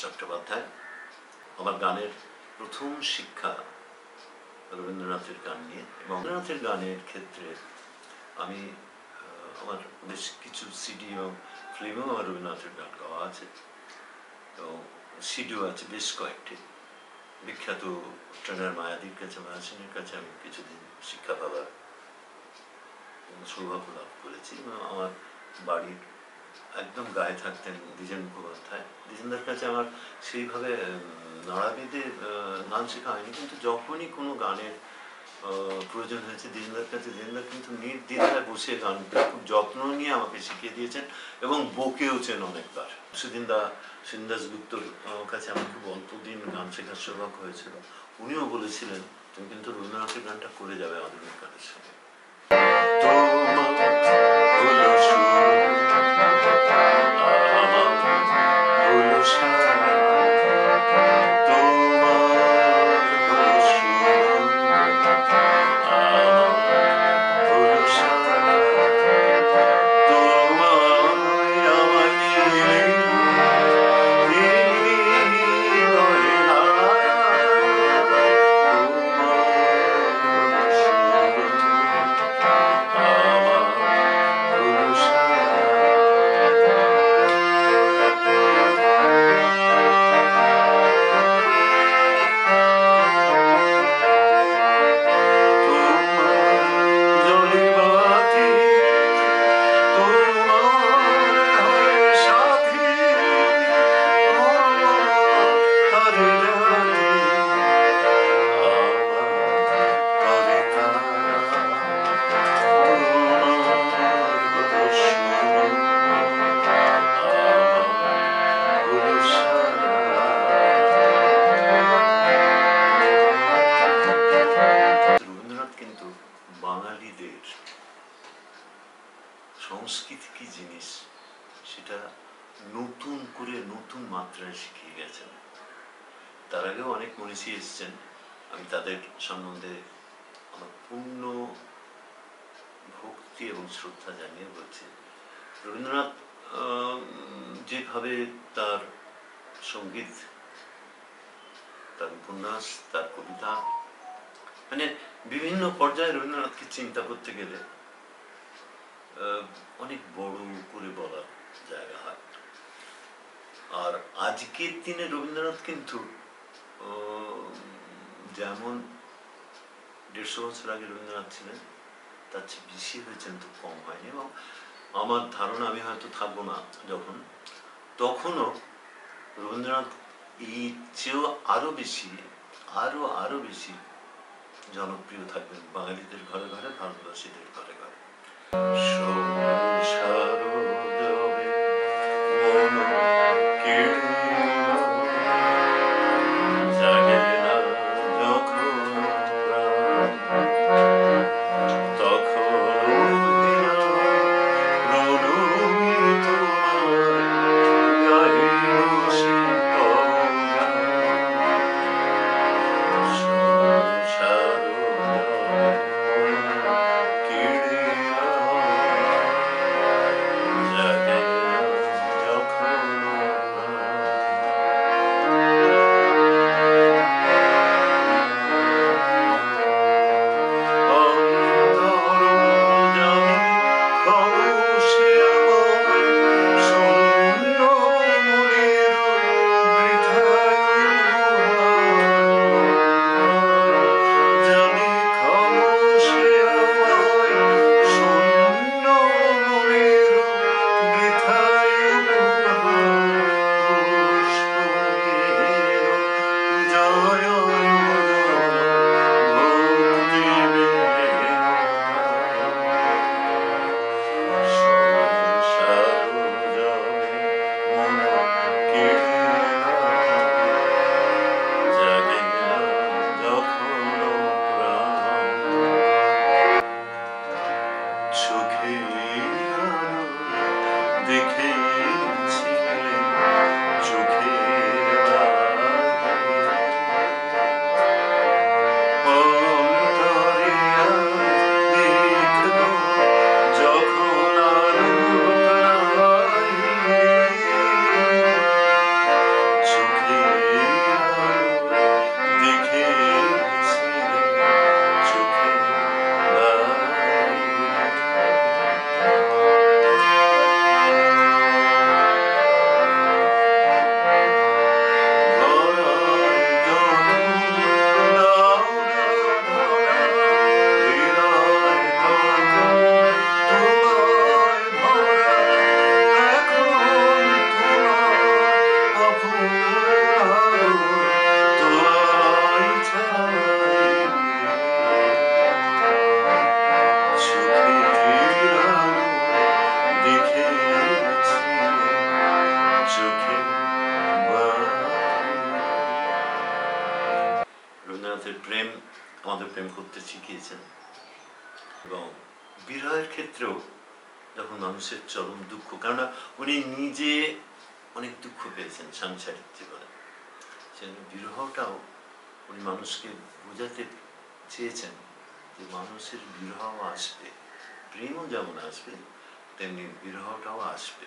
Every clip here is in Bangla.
চট্টোপাধ্যায়। আমার গানের প্রথম শিক্ষা রবীন্দ্রনাথের গান নিয়ে, এবং রবীন্দ্রনাথের গানের ক্ষেত্রে আমি আমার বেশ কিছু সিডি এবং ফিল্মেও আমার রবীন্দ্রনাথের গান গাওয়া আছে, এবং সিডিও আছে বেশ কয়েকটি। বিখ্যাত ট্রেনার মায়াদির কাছে, মায়াসেনের কাছে আমি কিছুদিন শিক্ষা পাওয়ার সৌভাগ্য লাভ করেছি। আমার বাড়ির একদম গায়ে থাকতেন দ্বিজেন মুখোপাধ্যায়। দ্বিজেনদার কাছে আমার সেইভাবে নাড়া বেঁধে গান শেখা হয়নি, কিন্তু যখনই কোনো গানের প্রয়োজন হয়েছে দ্বিজেনদার কাছে, দ্বিজেনদার কিন্তু নির্দ্বিধায় বসে গান খুব যত্ন নিয়ে আমাকে শিখিয়ে দিয়েছেন এবং বকেওছেন অনেকবার। সেনদাস গুপ্তর কাছে আমার খুব অল্প দিন গান শেখার সৌভাগ্য হয়েছিল। উনিও বলেছিলেন তুমি কিন্তু রবীন্দ্রনাথের গানটা করে যাবে আধুনিক গানের সঙ্গে। বাঙালিদের সংস্কৃতি কি জিনিস সেটা নতুন করে নতুন মাত্রায় শিখিয়ে গেছেন। তার আগেও অনেক মনীষী এসছেন, আমি তাদের সম্বন্ধে আমার পূর্ণ ভক্তি এবং শ্রদ্ধা জানিয়ে বলছি। রবীন্দ্রনাথ যেভাবে তার সঙ্গীত, তার উপন্যাস, তার কবিতা, মানে বিভিন্ন পর্যায়ে রবীন্দ্রনাথকে চিন্তা করতে গেলে অনেক বড় করে বলার জায়গা হয়। আর আজকের দিনে রবীন্দ্রনাথ কিন্তু যেমন 150 বছর আগে রবীন্দ্রনাথ ছিলেন তার চেয়ে বেশি হয়েছেন, তো কম হয়নি। এবং আমার ধারণা আমি হয়তো থাকবো না যখন, তখনও রবীন্দ্রনাথ এই চেয়েও আরো বেশি জনপ্রিয় থাকবেন বাঙালিদের ঘরে ঘরে, ভারতবাসীদের ঘরে ঘরে। শিখিয়েছেন। এবং বিরহের ক্ষেত্রেও যখন মানুষের চরম দুঃখ, কেননা উনি নিজে অনেক দুঃখ পেয়েছেন সাংসারিক জীবনে, সেজন্য বিরহটাও উনি মানুষকে বোঝাতে চেয়েছেন যে মানুষের বিরহ আসবে, প্রেমও যেমন আসবে তেমনি বিরহটাও আসবে।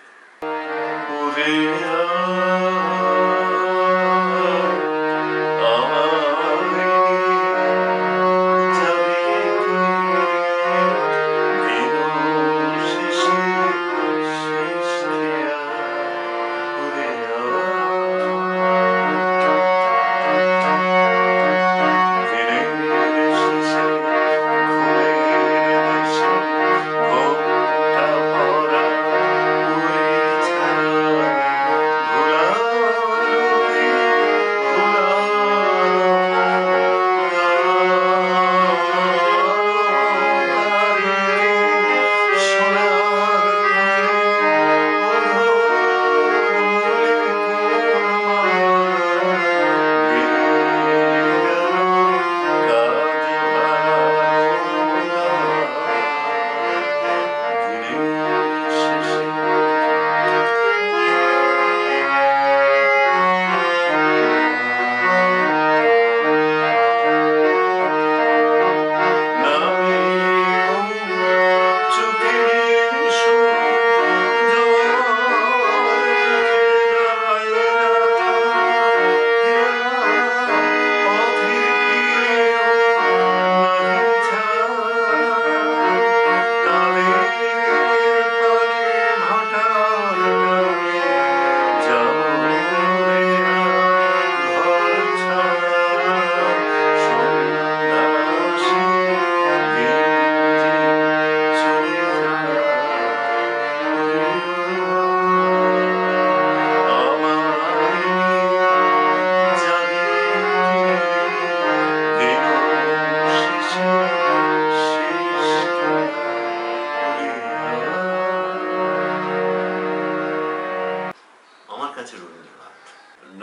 আমার কাছে রবীন্দ্রনাথ।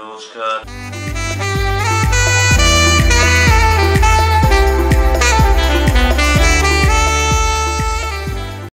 নমস্কার।